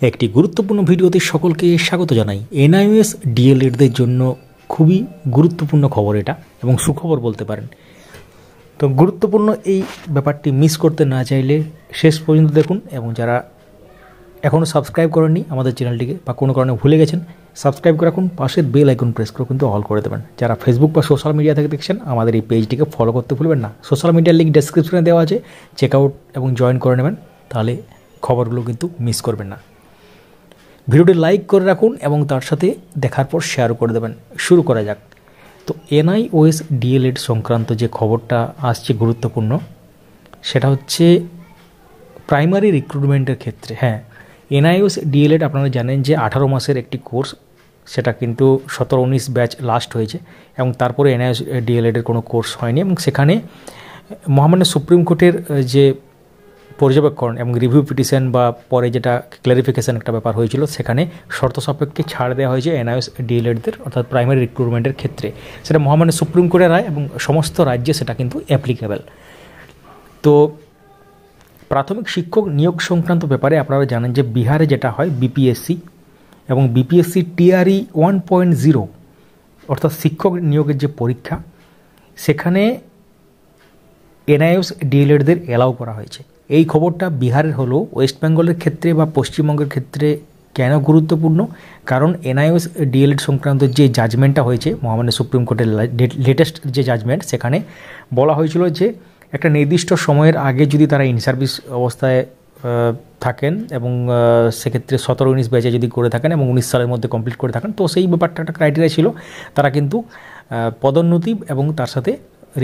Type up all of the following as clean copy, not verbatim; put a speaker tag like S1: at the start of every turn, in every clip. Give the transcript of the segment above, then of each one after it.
S1: একটি গুরুত্বপূর্ণ ভিডিওতে সকলকে স্বাগত জানাই। এনআইওএস ডিএলএডদের জন্য খুবই গুরুত্বপূর্ণ খবর এটা, এবং সুখবর বলতে পারেন। তো গুরুত্বপূর্ণ এই ব্যাপারটি মিস করতে না চাইলে শেষ পর্যন্ত দেখুন, এবং যারা এখনও সাবস্ক্রাইব করেননি আমাদের চ্যানেলটিকে বা কোনো কারণে ভুলে গেছেন, সাবস্ক্রাইব করে রাখুন, পাশের বেল আইকন প্রেস করে কিন্তু অল করে দেবেন। যারা ফেসবুক বা সোশ্যাল মিডিয়া থেকে দেখছেন, আমাদের এই পেজটিকে ফলো করতে ভুলবেন না। সোশ্যাল মিডিয়ার লিঙ্ক ডেসক্রিপশনে দেওয়া আছে, চেক আউট এবং জয়েন করে নেবেন, তাহলে খবরগুলো কিন্তু মিস করবেন না। ভিডিওটি লাইক করে রাখুন এবং তার সাথে দেখার পর শেয়ার করে দেবেন। শুরু করা যাক। তো এনআইওএস ডিএলএড সংক্রান্ত যে খবরটা আসছে গুরুত্বপূর্ণ, সেটা হচ্ছে প্রাইমারি রিক্রুটমেন্টের ক্ষেত্রে। হ্যাঁ, এনআইওএস ডিএলএড আপনারা জানেন যে 18 মাসের একটি কোর্স, সেটা কিন্তু 17-19 ব্যাচ লাস্ট হয়েছে, এবং তারপরে এনআইওএস ডিএলএডের কোনো কোর্স হয়নি। এবং সেখানে মহামান্য সুপ্রিম কোর্টের যে পর্যবেক্ষণ এবং রিভিউ পিটিশন বা পরে যেটা ক্লারিফিকেশান একটা ব্যাপার হয়েছিল, সেখানে শর্ত সাপেক্ষে ছাড় দেওয়া হয়েছে এনআইওএস ডিএলএডদের, অর্থাৎ প্রাইমারি রিক্রুটমেন্টের ক্ষেত্রে। সেটা মহামান্য সুপ্রিম কোর্টের রায় এবং সমস্ত রাজ্যে সেটা কিন্তু অ্যাপ্লিকেবল। তো প্রাথমিক শিক্ষক নিয়োগ সংক্রান্ত ব্যাপারে আপনারা জানেন যে বিহারে যেটা হয় বিপিএসসি এবং বিপিএসসি টিআরই 1.0, অর্থাৎ শিক্ষক নিয়োগের যে পরীক্ষা, সেখানে এনআইওএস ডিএলএডদের অ্যালাউ করা হয়েছে। এই খবরটা বিহারের হলেও ওয়েস্ট বেঙ্গলের ক্ষেত্রে বা পশ্চিমবঙ্গের ক্ষেত্রে কেন গুরুত্বপূর্ণ? কারণ এনআইওএস ডিএলএড সংক্রান্ত যে জাজমেন্টটা হয়েছে মহামান্য সুপ্রিম কোর্টের লেটেস্ট যে জাজমেন্ট, সেখানে বলা হয়েছিল যে একটা নির্দিষ্ট সময়ের আগে যদি তারা ইন সার্ভিস অবস্থায় থাকেন এবং সেক্ষেত্রে 17-19 ব্যাচে যদি করে থাকেন এবং 19 সালের মধ্যে কমপ্লিট করে থাকেন, তো সেই ব্যাপারটা একটা ক্রাইটেরিয়া ছিল, তারা কিন্তু পদোন্নতি এবং তার সাথে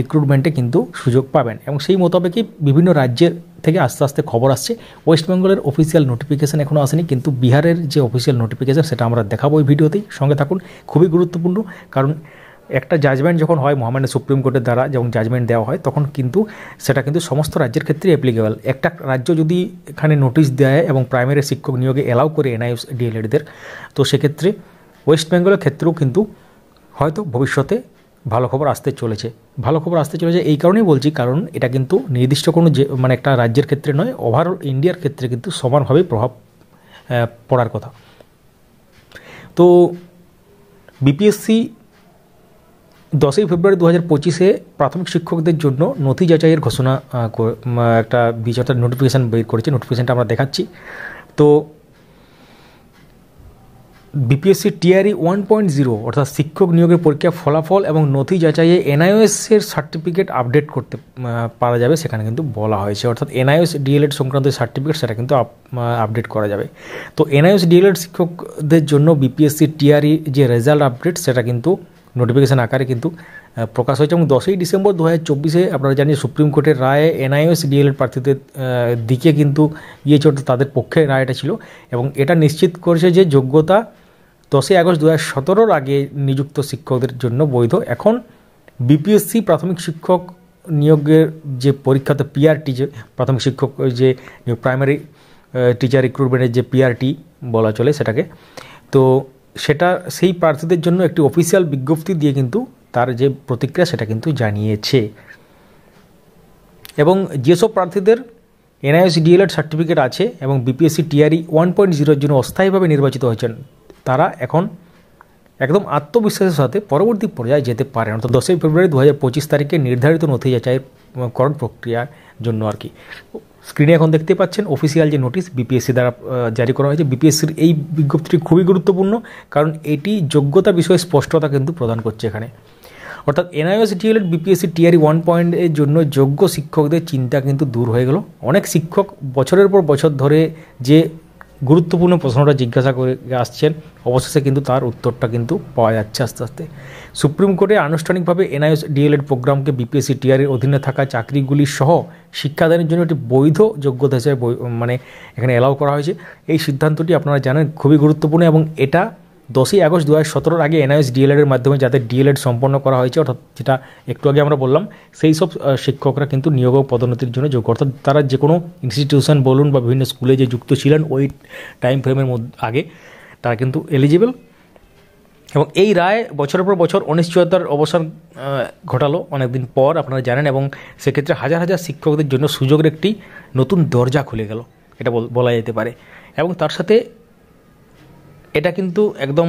S1: রিক্রুটমেন্টে কিন্তু সুযোগ পাবেন। এবং সেই মোতাবেকই বিভিন্ন রাজ্যের থেকে আস্তে আস্তে খবর আসছে। ওয়েস্ট বেঙ্গলের অফিসিয়াল নোটিফিকেশান এখনও আসেনি, কিন্তু বিহারের যে অফিসিয়াল নোটিফিকেশান সেটা আমরা দেখাবো এই ভিডিওতেই, সঙ্গে থাকুন। খুবই গুরুত্বপূর্ণ, কারণ একটা জাজমেন্ট যখন হয় মহামান্য সুপ্রিম কোর্টের দ্বারা, যখন জাজমেন্ট দেওয়া হয়, তখন কিন্তু সেটা কিন্তু সমস্ত রাজ্যের ক্ষেত্রে অ্যাপ্লিকেবল। একটা রাজ্য যদি এখানে নোটিশ দেয় এবং প্রাইমারি শিক্ষক নিয়োগে অ্যালাউ করে এনআইওএস ডিএলএডদের, তো সেক্ষেত্রে ওয়েস্ট বেঙ্গলের ক্ষেত্রেও কিন্তু হয়তো ভবিষ্যতে ভালো খবর আসতে চলেছে। এই কারণেই বলছি, কারণ এটা কিন্তু নির্দিষ্ট কোনো যে একটা রাজ্যের ক্ষেত্রে নয়, ওভারঅল ইন্ডিয়ার ক্ষেত্রে কিন্তু সমানভাবেই প্রভাব পড়ার কথা। তো বিপিএসসি 10ই ফেব্রুয়ারি 2025 প্রাথমিক শিক্ষকদের জন্য নথি যাচাইয়ের ঘোষণা একটা বিচার নোটিফিকেশান বের করেছে। নোটিফিকেশানটা আমরা দেখাচ্ছি। তো বিপিএসসি টিআরই 1.0 অর্থাৎ শিক্ষক নিয়োগের পরীক্ষার ফলাফল এবং নথি যাচাইয়ে এনআইওএসের সার্টিফিকেট আপডেট করতে পারা যাবে, সেখানে কিন্তু বলা হয়েছে। অর্থাৎ এনআইওএস ডিএলএড সংক্রান্ত সার্টিফিকেট সেটা কিন্তু আপডেট করা যাবে। তো এনআইওএস ডিএলএড শিক্ষকদের জন্য বিপিএসসি টিআরই যে রেজাল্ট আপডেট, সেটা কিন্তু নোটিফিকেশান আকারে কিন্তু প্রকাশ হয়েছে। এবং 10ই ডিসেম্বর 2024 আপনারা জানেন সুপ্রিম কোর্টের রায়ে এনআইওএস ডিএলএড প্রার্থীদের দিকে কিন্তু গিয়েছে, অর্থাৎ তাদের পক্ষে রায়টা ছিল, এবং এটা নিশ্চিত করেছে যে যোগ্যতা 10ই আগস্ট 2017 আগে নিযুক্ত শিক্ষকদের জন্য বৈধ। এখন বিপিএসসি প্রাথমিক শিক্ষক নিয়োগের যে পরীক্ষাতে পিআরটি, যে প্রাথমিক শিক্ষক যে প্রাইমারি টিচার রিক্রুটমেন্টের যে পিআরটি বলা চলে সেটাকে, তো সেটা সেই প্রার্থীদের জন্য একটি অফিসিয়াল বিজ্ঞপ্তি দিয়ে কিন্তু তার যে প্রতিক্রিয়া সেটা কিন্তু জানিয়েছে। এবং যেসব প্রার্থীদের এনআইওএস ডিএলএড সার্টিফিকেট আছে এবং বিপিএসসি টিআরই 1.0 জন্য অস্থায়ীভাবে নির্বাচিত হয়েছেন, তারা এখন একদম আত্মবিশ্বাসের সাথে পরবর্তী পর্যায়ে যেতে পারেন, অর্থাৎ 10ই ফেব্রুয়ারি 2025 তারিখে নির্ধারিত নথি যাচাইকরণ প্রক্রিয়ার জন্য আর কি। স্ক্রিনে এখন দেখতে পাচ্ছেন অফিসিয়াল যে নোটিশ বিপিএসসি দ্বারা জারি করা হয়েছে। বিপিএসসির এই বিজ্ঞপ্তিটি খুবই গুরুত্বপূর্ণ, কারণ এটি যোগ্যতা বিষয়ে স্পষ্টতা কিন্তু প্রদান করছে এখানে। অর্থাৎ এনআইওএস ডিএলএড বিপিএসসি টিআরই 1.0 জন্য যোগ্য শিক্ষকদের চিন্তা কিন্তু দূর হয়ে গেল। অনেক শিক্ষক বছরের পর বছর ধরে যে গুরুত্বপূর্ণ প্রশ্নটা জিজ্ঞাসা করে আসছেন, অবশেষে কিন্তু তার উত্তরটা কিন্তু পাওয়া যাচ্ছে আস্তে আস্তে। সুপ্রিম কোর্টে আনুষ্ঠানিকভাবে এনআইওএস ডিএলএড প্রোগ্রামকে বিপিএসসি টিআরইর অধীনে থাকা চাকরিগুলি সহ শিক্ষাদানের জন্য একটি বৈধ যোগ্যতা হিসেবে এখানে অ্যালাউ করা হয়েছে। এই সিদ্ধান্তটি আপনারা জানেন খুবই গুরুত্বপূর্ণ, এবং এটা 10ই আগস্ট 2017 আগে এনআইওএস ডিএলএডের মাধ্যমে যাদের ডিএলএড সম্পন্ন করা হয়েছে, অর্থাৎ যেটা একটু আগে আমরা বললাম, সেই সব শিক্ষকরা কিন্তু নিয়োগ ও পদোন্নতির জন্য যোগ্য, অর্থাৎ তারা যে কোনো ইনস্টিটিউশন বলুন বা বিভিন্ন স্কুলে যে যুক্ত ছিলেন ওই টাইম ফ্রেমের আগে, তারা কিন্তু এলিজিবল। এবং এই রায় বছরের পর বছর অনিশ্চয়তার অবসান ঘটালো অনেকদিন পর, আপনারা জানেন, এবং সেক্ষেত্রে হাজার হাজার শিক্ষকদের জন্য সুযোগের একটি নতুন দরজা খুলে গেল, এটা বলা যেতে পারে। এবং তার সাথে এটা কিন্তু একদম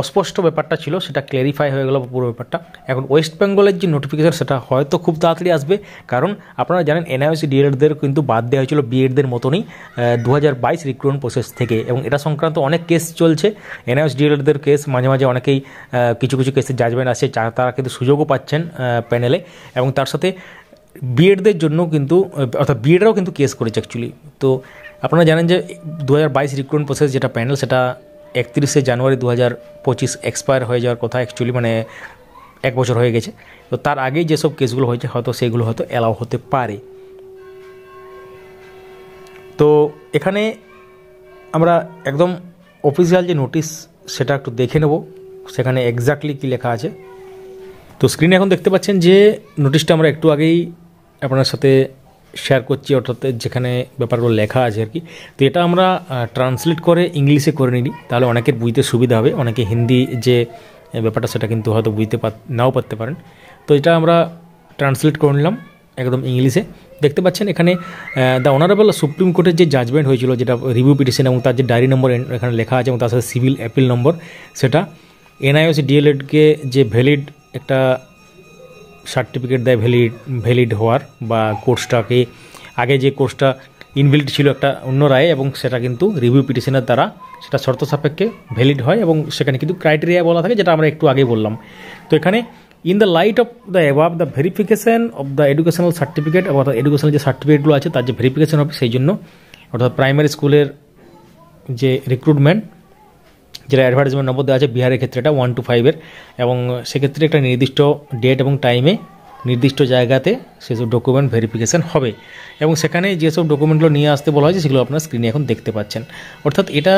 S1: অস্পষ্ট ব্যাপারটা ছিল, সেটা ক্ল্যারিফাই হয়ে গেল পুরো ব্যাপারটা। এখন ওয়েস্ট বেঙ্গলের যে নোটিফিকেশন সেটা হয়তো খুব তাড়াতাড়ি আসবে, কারণ আপনারা জানেন এনআইওসি ডিএলএডদের কিন্তু বাদ দেওয়া হয়েছিল বিএডদের মতনই 2022 রিক্রুটমেন্ট প্রসেস থেকে, এবং এটা সংক্রান্ত অনেক কেস চলছে। এনআইওসি ডিএলএডদের কেস মাঝে মাঝে অনেকেই কিছু কিছু কেসের জাজমেন্ট আসছে, তারা কিন্তু সুযোগও পাচ্ছেন প্যানেলে, এবং তার সাথে বিএডদের জন্য কিন্তু অর্থাৎ বিএডরাও কিন্তু কেস করেছে অ্যাকচুয়ালি। তো আপনারা জানেন যে 2022 রিক্রুটমেন্ট প্রসেস যেটা প্যানেল, সেটা 31শে জানুয়ারি 2025 এক্সপায়ার হয়ে যাওয়ার কথা অ্যাকচুয়ালি, মানে 1 বছর হয়ে গেছে। তো তার আগেই যেসব কেসগুলো হয়েছে হয়তো সেগুলো হয়তো অ্যালাউ হতে পারে। তো এখানে আমরা একদম অফিসিয়াল যে নোটিশ সেটা একটু দেখে নেব, সেখানে এক্স্যাক্টলি কী লেখা আছে। তো স্ক্রিনে এখন দেখতে পাচ্ছেন যে নোটিশটা আমরা একটু আগেই আপনার সাথে শেয়ার করছি, অর্থাৎ যেখানে ব্যাপারগুলো লেখা আছে আর কি। তো এটা আমরা ট্রান্সলেট করে ইংলিশে করে নিই, তাহলে অনেকের বুঝতে সুবিধা হবে। অনেকে হিন্দি যে ব্যাপারটা সেটা কিন্তু হয়তো বুঝতে নাও পারতে পারেন। তো এটা আমরা ট্রান্সলেট করে নিলাম একদম ইংলিশে। দেখতে পাচ্ছেন এখানে দ্য অনারেবল সুপ্রিম কোর্টের যে জাজমেন্ট হয়েছিল, যেটা রিভিউ পিটিশন, এবং তার যে ডায়েরি নম্বর এখানে লেখা আছে এবং তার সাথে সিভিল অ্যাপিল নম্বর, সেটা এনআইওসি ডিএলএডকে যে ভ্যালিড একটা সার্টিফিকেট দেয় ভ্যালিড হওয়ার, বা কোর্সটাকে আগে যে কোর্সটা ইনভ্যালিড ছিল একটা অন্য রায়ে, এবং সেটা কিন্তু রিভিউ পিটিশনের দ্বারা সেটা শর্ত সাপেক্ষে ভ্যালিড হয়, এবং সেখানে কিন্তু ক্রাইটেরিয়া বলা থাকে, যেটা আমরা একটু আগে বললাম। তো এখানে in the light off the above the verification of the educational certificate, অর্থাৎ এডুকেশনাল যে সার্টিফিকেটগুলো আছে তার যে ভেরিফিকেশন হবে, সেই জন্য অর্থাৎ প্রাইমারি স্কুলের যে রিক্রুটমেন্ট, যেটা অ্যাডভার্টাইজমেন্ট নম্বর দেওয়া আছে বিহারের ক্ষেত্রে এটা 1 to 5 এবং সেক্ষেত্রে একটা নির্দিষ্ট ডেট এবং টাইমে নির্দিষ্ট জায়গাতে সেসব ডকুমেন্ট ভেরিফিকেশান হবে, এবং সেখানে যেসব ডকুমেন্টগুলো নিয়ে আসতে বলা হয়েছে সেগুলো আপনারা স্ক্রিনে এখন দেখতে পাচ্ছেন। অর্থাৎ এটা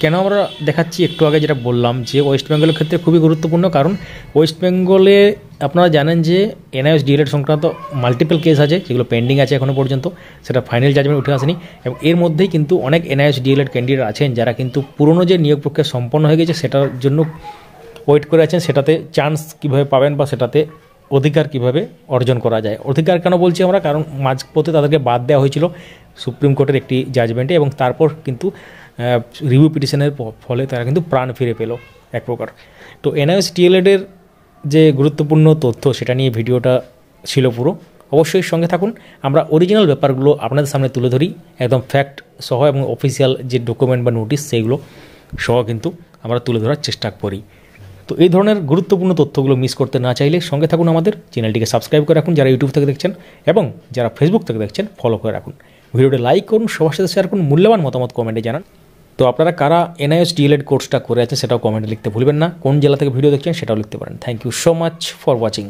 S1: কেন আমরা দেখাচ্ছি, একটু আগে যেটা বললাম যে ওয়েস্ট বেঙ্গলের ক্ষেত্রে খুবই গুরুত্বপূর্ণ, কারণ ওয়েস্ট বেঙ্গলে আপনারা জানেন যে এনআইওএস ডিএলএড সংক্রান্ত মাল্টিপল কেস আছে, যেগুলো পেন্ডিং আছে এখনও পর্যন্ত, সেটা ফাইনাল জাজমেন্ট উঠে আসেনি। এবং এর মধ্যেই কিন্তু অনেক এনআইওএস ডিএলএড ক্যান্ডিডেট আছেন যারা কিন্তু পুরনো যে নিয়োগ প্রক্রিয়া সম্পন্ন হয়ে গেছে সেটার জন্য ওয়েট করে আছেন, সেটাতে চান্স কীভাবে পাবেন বা সেটাতে অধিকার কিভাবে অর্জন করা যায়। অধিকার কেন বলছি আমরা, কারণ মাঝপথে তাদেরকে বাদ দেওয়া হয়েছিল সুপ্রিম কোর্টের একটি জাজমেন্টে, এবং তারপর কিন্তু রিভিউ পিটিশনের ফলে তারা কিন্তু প্রাণ ফিরে পেল এক প্রকার। তো এনআইওএস ডিএলএডের যে গুরুত্বপূর্ণ তথ্য সেটা নিয়ে ভিডিওটা ছিল পুরো, অবশ্যই সঙ্গে থাকুন। আমরা অরিজিনাল ব্যাপারগুলো আপনাদের সামনে তুলে ধরি একদম ফ্যাক্ট সহ, এবং অফিসিয়াল যে ডকুমেন্ট বা নোটিশ সেইগুলো সহ কিন্তু আমরা তুলে ধরার চেষ্টা করি। তো এই ধরনের গুরুত্বপূর্ণ তথ্যগুলো মিস করতে না চাইলে সঙ্গে থাকুন, আমাদের চ্যানেলটিকে সাবস্ক্রাইব করে রাখুন যারা ইউটিউব থেকে দেখছেন, এবং যারা ফেসবুক থেকে দেখছেন ফলো করে রাখুন। ভিডিওটি লাইক করুন, সবার সাথে শেয়ার করুন, মূল্যবান মতামত কমেন্টে জানান। তো আপনারা কারা এনআইওএস ডিএলএড কোর্সটা করে আছেন সেটাও কমেন্টে লিখতে ভুলবেন না। কোন জেলা থেকে ভিডিও দেখছেন সেটাও লিখতে পারেন। Thank you so much for watching.